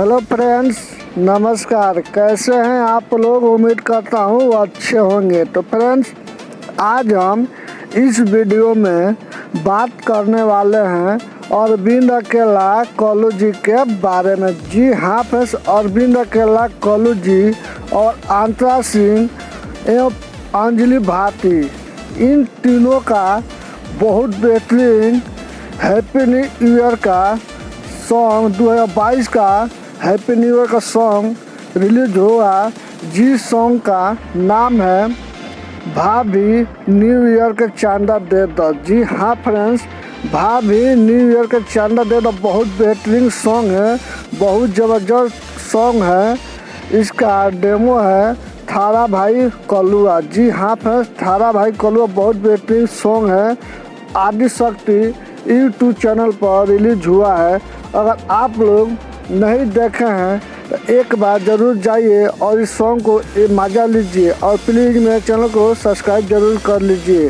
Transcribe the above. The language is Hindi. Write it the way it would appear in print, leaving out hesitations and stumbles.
हेलो फ्रेंड्स, नमस्कार। कैसे हैं आप लोग? उम्मीद करता हूँ अच्छे होंगे। तो फ्रेंड्स, आज हम इस वीडियो में बात करने वाले हैं अरविंद अकेला कल्लू जी के बारे में। जी हाँ फ्रेंड्स, अरविंद अकेला कल्लू जी और अंतरा सिंह एवं अंजलि भाटी, इन तीनों का बहुत बेहतरीन हैप्पी न्यू ईयर का सॉन्ग 2022 का हैप्पी न्यू ईयर का सॉन्ग रिलीज हुआ। जिस सॉन्ग का नाम है भाभी न्यू ईयर के चांदा दे दो। जी हाँ फ्रेंड्स, भाभी न्यू ईयर के चांदा दे दो बहुत बेहतरीन सॉन्ग है, बहुत ज़बरदस्त सॉन्ग है। इसका डेमो है थारा भाई कलुआ। जी हाँ फ्रेंड्स, थारा भाई कलुआ बहुत बेहतरीन सॉन्ग है। आदिशक्ति यूट्यूब चैनल पर रिलीज हुआ है। अगर आप लोग नहीं देखे हैं तो एक बार ज़रूर जाइए और इस सॉन्ग को मज़ा लीजिए और प्लीज़ मेरे चैनल को सब्सक्राइब ज़रूर कर लीजिए।